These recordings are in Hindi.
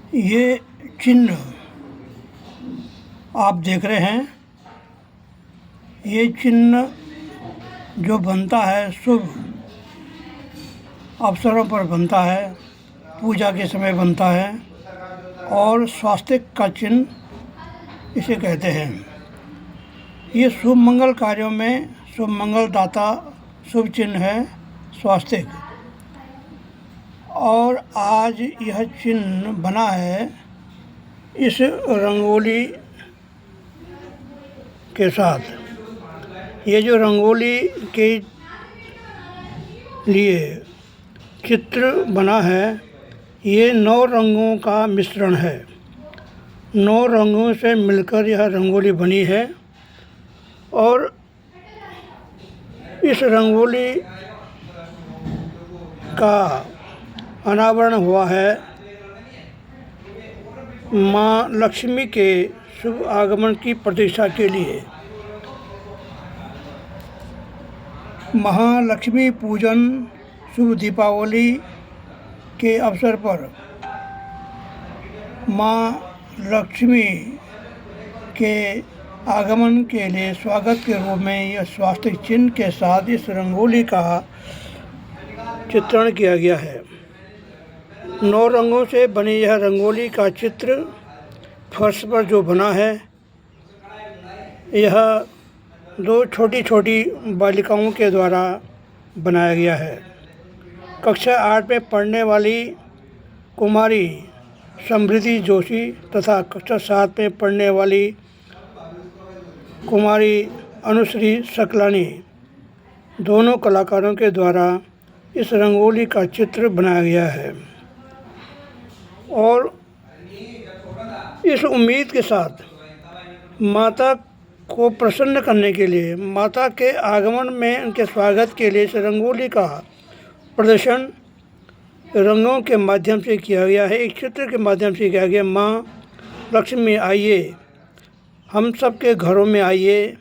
ये चिन्ह आप देख रहे हैं, ये चिन्ह जो बनता है शुभ अवसरों पर बनता है, पूजा के समय बनता है और स्वास्तिक का चिन्ह इसे कहते हैं। ये शुभ मंगल कार्यों में शुभ मंगल दाता शुभ चिन्ह है स्वास्तिक। और आज यह चिन्ह बना है इस रंगोली के साथ। ये जो रंगोली के लिए चित्र बना है, ये 9 रंगों का मिश्रण है। 9 रंगों से मिलकर यह रंगोली बनी है और इस रंगोली का अनावरण हुआ है माँ लक्ष्मी के शुभ आगमन की प्रतीक्षा के लिए। महालक्ष्मी पूजन शुभ दीपावली के अवसर पर माँ लक्ष्मी के आगमन के लिए स्वागत के रूप में यह स्वास्तिक चिन्ह के साथ इस रंगोली का चित्रण किया गया है। 9 रंगों से बनी यह रंगोली का चित्र फर्श पर जो बना है, यह 2 छोटी छोटी बालिकाओं के द्वारा बनाया गया है। कक्षा 8 में पढ़ने वाली कुमारी समृद्धि जोशी तथा कक्षा 7 में पढ़ने वाली कुमारी अनुश्री सकलानी दोनों कलाकारों के द्वारा इस रंगोली का चित्र बनाया गया है। और इस उम्मीद के साथ माता को प्रसन्न करने के लिए, माता के आगमन में उनके स्वागत के लिए इस रंगोली का प्रदर्शन रंगों के माध्यम से किया गया है, एक चित्र के माध्यम से किया गया। माँ लक्ष्मी आइए, हम सब के घरों में आइए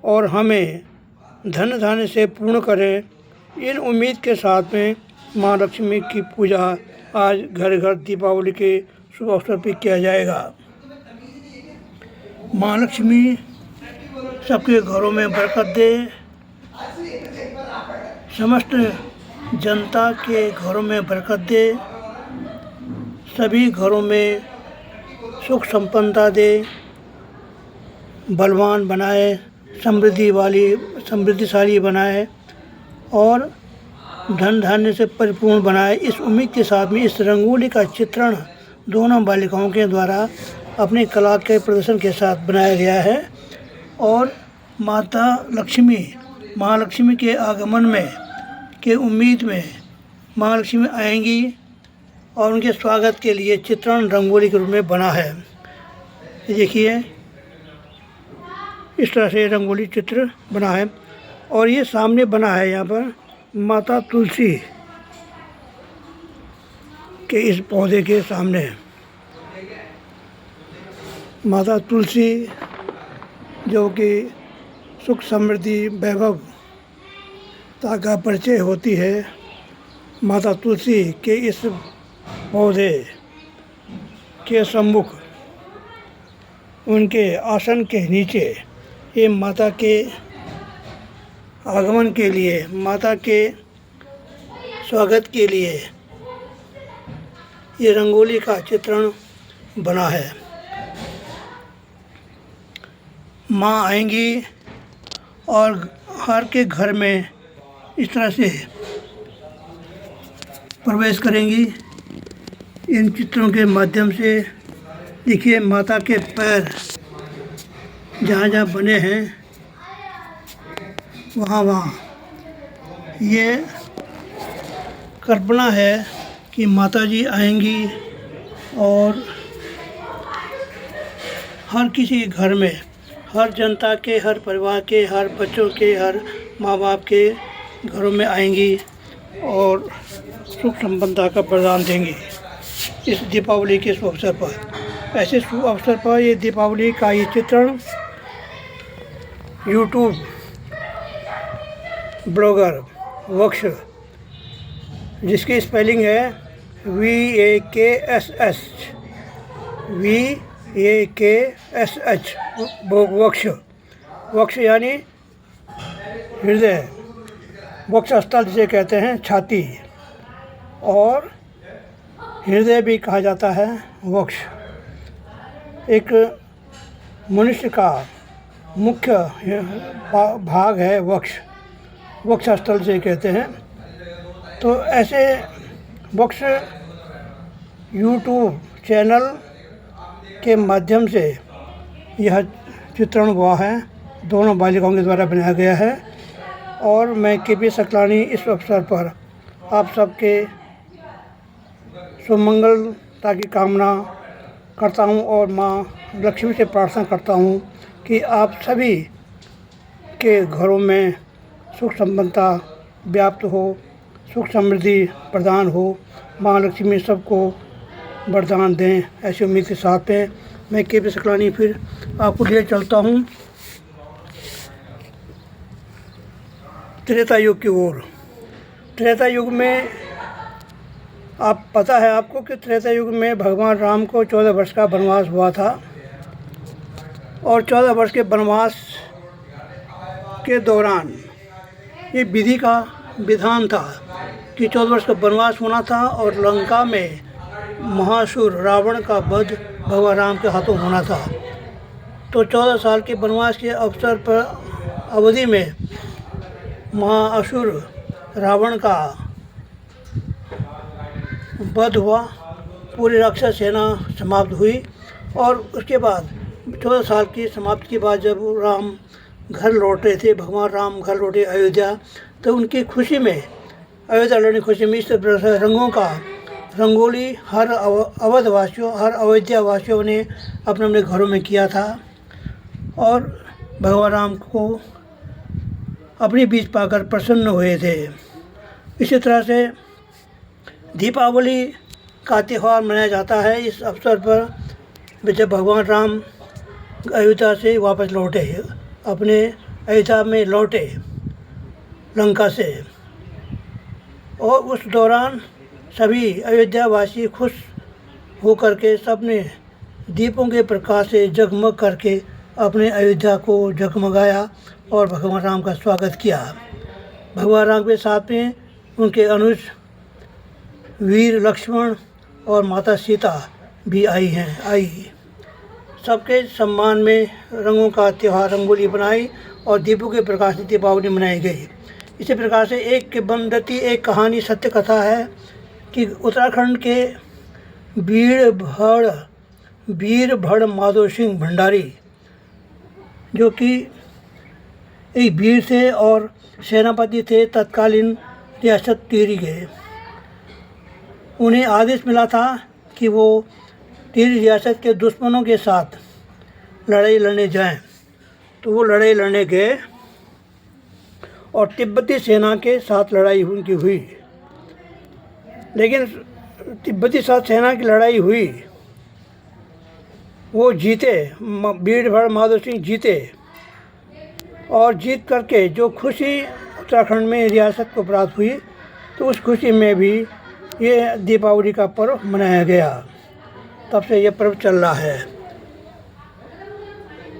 और हमें धन धान्य से पूर्ण करें। इन उम्मीद के साथ में माँ लक्ष्मी की पूजा आज घर घर दीपावली के शुभ अवसर पर किया जाएगा। माँ लक्ष्मी सबके घरों में बरकत दे, समस्त जनता के घरों में बरकत दे, सभी घरों में सुख संपन्नता दे, बलवान बनाए, समृद्धिशाली बनाए और धन धान्य से परिपूर्ण बनाए। इस उम्मीद के साथ में इस रंगोली का चित्रण दोनों बालिकाओं के द्वारा अपनी कला के प्रदर्शन के साथ बनाया गया है। और माता लक्ष्मी, महालक्ष्मी के आगमन में के उम्मीद में माँ लक्ष्मी आएंगी और उनके स्वागत के लिए चित्रण रंगोली के रूप में बना है। देखिए, इस तरह से रंगोली चित्र बना है। और ये सामने बना है यहाँ पर माता तुलसी के इस पौधे के सामने। माता तुलसी जो कि सुख समृद्धि वैभवता का परिचय होती है, माता तुलसी के इस पौधे के सम्मुख उनके आसन के नीचे ये माता के आगमन के लिए, माता के स्वागत के लिए ये रंगोली का चित्रण बना है। माँ आएंगी और हर के घर में इस तरह से प्रवेश करेंगी। इन चित्रों के माध्यम से देखिए, माता के पैर जहाँ जहाँ बने हैं वहाँ ये कल्पना है कि माता जी आएंगी और हर किसी घर में, हर जनता के, हर परिवार के, हर बच्चों के, हर माँ बाप के घरों में आएंगी और सुख संपन्नता का प्रदान देंगी इस दीपावली के शुभ अवसर पर। ऐसे शुभ अवसर पर ये दीपावली का ये चित्रण यूट्यूब ब्लॉगर वक्ष, जिसकी स्पेलिंग है VAKSS VAKSH वक्ष। वक्ष यानी हृदय, वक्षस्थल जिसे कहते हैं छाती, और हृदय भी कहा जाता है वक्ष। एक मनुष्य का मुख्य भाग है वक्ष, वक्षस्थल से कहते हैं। तो ऐसे वक्ष यूट्यूब चैनल के माध्यम से यह चित्रण हुआ है, दोनों बालिकाओं के द्वारा बनाया गया है। और मैं KP सकलानी इस अवसर पर आप सबके सुमंगलता की कामना करता हूं और माँ लक्ष्मी से प्रार्थना करता हूं कि आप सभी के घरों में सुख संपन्नता व्याप्त हो, सुख समृद्धि प्रदान हो, माँ लक्ष्मी सबको वरदान दें। ऐसी उम्मीद के साथ में मैं KP सकलानी फिर आपको ले चलता हूँ त्रेता युग की ओर। त्रेता युग में आप पता है आपको कि त्रेता युग में भगवान राम को 14 वर्ष का वनवास हुआ था, और 14 वर्ष के वनवास के दौरान ये विधि का विधान था कि 14 वर्ष का वनवास होना था और लंका में महासुर रावण का वध भगवान राम के हाथों होना था। तो 14 साल के वनवास के अवसर पर अवधि में महासुर रावण का वध हुआ, पूरी राक्षस सेना समाप्त हुई। और उसके बाद 14 साल की समाप्ति के बाद जब राम घर लौटे थे, भगवान राम घर लौटे अयोध्या, तो उनकी खुशी में, अयोध्या लौटने की खुशी में इस तरह से रंगों का रंगोली हर अवधवासियों, हर अयोध्या वासियों ने अपने अपने घरों में किया था और भगवान राम को अपने बीच पाकर प्रसन्न हुए थे। इसी तरह से दीपावली का त्यौहार मनाया जाता है इस अवसर पर, जब भगवान राम अयोध्या से वापस लौटे, अपने अयोध्या में लौटे लंका से, और उस दौरान सभी अयोध्या वासी खुश होकर के सबने दीपों के प्रकाश से जगमग करके अपने अयोध्या को जगमगाया और भगवान राम का स्वागत किया। भगवान राम के साथ में उनके अनुज वीर लक्ष्मण और माता सीता भी आई। सबके सम्मान में रंगों का त्यौहार रंगोली बनाई और दीपों के प्रकाश से दीपावली मनाई गई। इसी प्रकार से एक किंवदंती, एक कहानी, सत्य कथा है कि उत्तराखंड के वीरभड़ माधो सिंह भंडारी, जो कि एक वीर थे और सेनापति थे तत्कालीन रियासत टिहरी के, उन्हें आदेश मिला था कि वो टिहरी रियासत के दुश्मनों के साथ लड़ाई लड़ने जाएं। तो वो लड़ाई लड़ने गए और तिब्बती सेना के साथ लड़ाई उनकी हुई, लेकिन तिब्बती साथ सेना की लड़ाई हुई, वो जीते, वीरभड़ माधो सिंह जीते, और जीत करके जो खुशी उत्तराखंड में रियासत को प्राप्त हुई, तो उस खुशी में भी ये दीपावली का पर्व मनाया गया। तब से ये पर्व चल रहा है।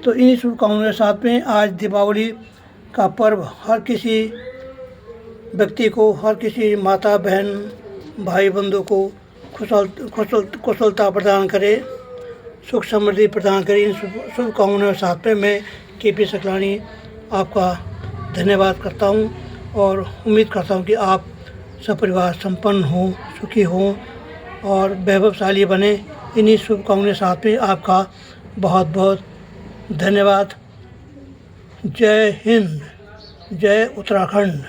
तो इन्हीं शुभकामनाओं के साथ में आज दीपावली का पर्व हर किसी व्यक्ति को, हर किसी माता बहन भाई बंधु को कुशलता प्रदान करे, सुख समृद्धि प्रदान करे। इन शुभकामनाओं के साथ में मैं KP सकलानी आपका धन्यवाद करता हूं और उम्मीद करता हूं कि आप सपरिवार संपन्न हों, सुखी हों और वैभवशाली बने। इन्हीं शुभकामनाओं के साथ में आपका बहुत बहुत धन्यवाद। जय हिंद, जय उत्तराखंड।